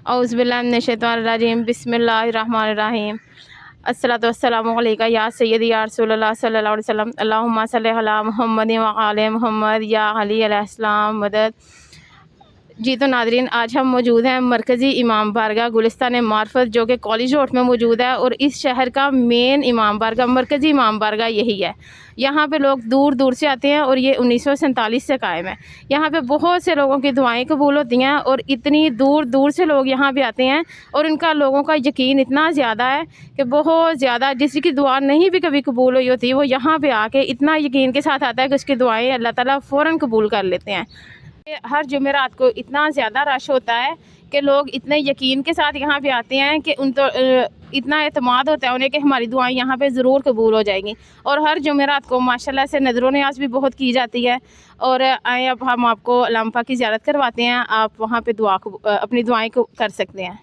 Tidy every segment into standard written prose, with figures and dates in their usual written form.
اعوذ باللہ من الشیطان الرجیم، بسم اللہ الرحمن الرحیم۔ الصلاۃ والسلام علیکہ یا سیدی یا رسول اللہ صلی اللہ علیہ وسلم، اللہم صلی علی محمد وعلی محمد یا علی علیہ السلام مدد۔ جی تو ناظرین، آج ہم موجود ہیں مرکزی امام بارگاہ گلستان معرفت جو کہ کالج روڈ میں موجود ہے، اور اس شہر کا مین امام بارگاہ، مرکزی امام بارگاہ یہی ہے۔ یہاں پہ لوگ دور دور سے آتے ہیں اور یہ 1947 سے قائم ہے۔ یہاں پہ بہت سے لوگوں کی دعائیں قبول ہوتی ہیں، اور اتنی دور دور سے لوگ یہاں پہ آتے ہیں، اور ان کا لوگوں کا یقین اتنا زیادہ ہے کہ بہت زیادہ، جس کی دعا نہیں بھی کبھی قبول ہوئی ہوتی وہ یہاں پہ آ کے اتنا یقین کے ساتھ آتا ہے کہ اس کی دعائیں اللہ تعالیٰ فوراً قبول کر لیتے ہیں۔ ہر جمعرات کو اتنا زیادہ رش ہوتا ہے کہ لوگ اتنے یقین کے ساتھ یہاں پہ آتے ہیں کہ ان تو اتنا اعتماد ہوتا ہے انہیں کہ ہماری دعائیں یہاں پہ ضرور قبول ہو جائیں گی۔ اور ہر جمعرات کو ماشاءاللہ سے نذر و نیاز بھی بہت کی جاتی ہے۔ اور آئیں اب ہم آپ کو علامہ پاک کی زیارت کرواتے ہیں، آپ وہاں پہ اپنی دعائیں کو کر سکتے ہیں۔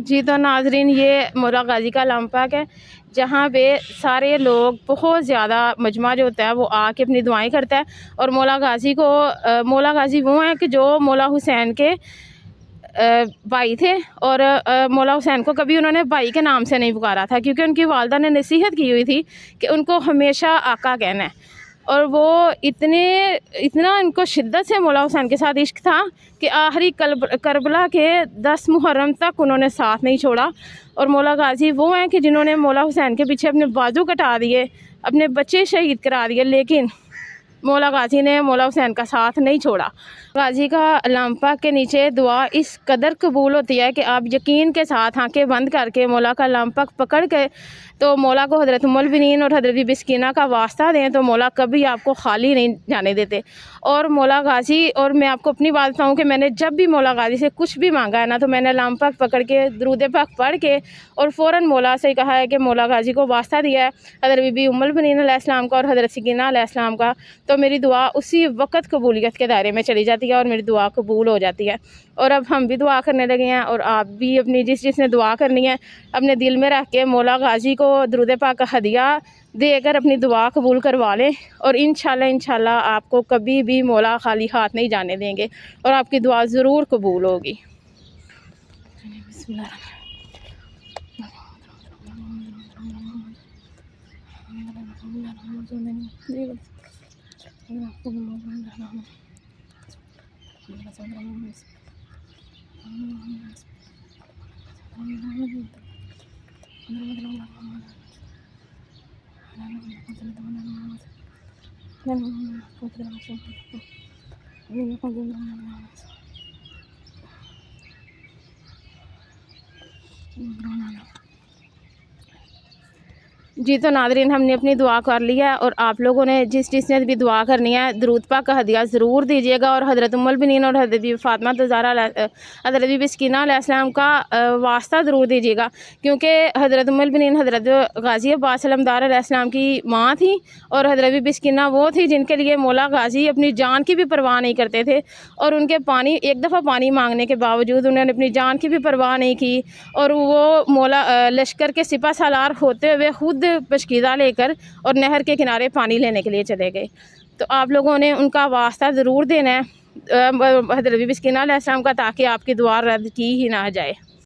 جی تو ناظرین، یہ مولا غازی کا علامہ پاک ہے، جہاں پہ سارے لوگ بہت زیادہ مجمع جو ہوتا ہے وہ آ کے اپنی دعائیں کرتا ہے۔ اور مولا غازی وہ ہیں کہ جو مولا حسین کے بھائی تھے، اور مولا حسین کو کبھی انہوں نے بھائی کے نام سے نہیں پکارا تھا، کیونکہ ان کی والدہ نے نصیحت کی ہوئی تھی کہ ان کو ہمیشہ آقا کہنا ہے۔ اور وہ اتنا ان کو شدت سے مولا حسین کے ساتھ عشق تھا کہ آخری کربلا کے 10 محرم تک انہوں نے ساتھ نہیں چھوڑا۔ اور مولا غازی وہ ہیں کہ جنہوں نے مولا حسین کے پیچھے اپنے بازو کٹا دیے، اپنے بچے شہید کرا دیے، لیکن مولا غازی نے مولا حسین کا ساتھ نہیں چھوڑا۔ غازی کا علامہ پاک کے نیچے دعا اس قدر قبول ہوتی ہے کہ آپ یقین کے ساتھ آنکھیں بند کر کے مولا کا علامہ پاک پکڑ کے تو مولا کو حضرت ام المؤمنین اور حضرت بی بی سکینہ کا واسطہ دیں تو مولا کبھی آپ کو خالی نہیں جانے دیتے۔ اور مولا غازی، اور میں آپ کو اپنی بات بتاؤں کہ میں نے جب بھی مولا غازی سے کچھ بھی مانگا ہے نا، تو میں نے علامہ پاک پکڑ کے درود پاک پڑھ کے اور فوراً مولا سے کہا ہے کہ مولا غازی کو واسطہ دیا ہے حضرت بی بی ام المؤمنین علیہ السلام کا اور حضرت سکینہ علیہ السلام کا، تو میری دعا اسی وقت قبولیت کے دائرے میں چلی جاتی ہے اور میری دعا قبول ہو جاتی ہے۔ اور اب ہم بھی دعا کرنے لگے ہیں، اور آپ بھی اپنی جس نے دعا کرنی ہے اپنے دل میں رکھ کے مولا غازی کو درود پاک کا ہدیہ دے کر اپنی دعا قبول کروا لیں، اور انشاءاللہ آپ کو کبھی بھی مولا خالی ہاتھ نہیں جانے دیں گے، اور آپ کی دعا ضرور قبول ہوگی۔ بسم اللہ جی تو ناظرین، ہم نے اپنی دعا کر لی ہے، اور آپ لوگوں نے جس نے بھی دعا کرنی ہے درود پاک کا ہدیہ ضرور دیجیے گا، اور حضرت ام المؤمنین اور حضرت بی بی فاطمہ الزہرا حضرت بی بی سکینہ علیہ السلام کا واسطہ ضرور دیجیے گا، کیونکہ حضرت ام المؤمنین حضرت غازی عباس علمدار علیہ السلام کی ماں تھیں، اور حضرت بی بی سکینہ وہ تھی جن کے لیے مولا غازی اپنی جان کی بھی پرواہ نہیں کرتے تھے، اور ان کے ایک دفعہ پانی مانگنے کے باوجود انہوں نے اپنی جان کی بھی پرواہ نہیں کی، اور وہ مولا لشکر کے سپہ سالار ہوتے ہوئے خود پشکیزہ لے کر اور نہر کے کنارے پانی لینے کے لیے چلے گئے۔ تو آپ لوگوں نے ان کا واسطہ ضرور دینا ہے حضرت بی بی سکینہ علیہ السلام کا، تاکہ آپ کی دعا رد کی ہی نہ جائے۔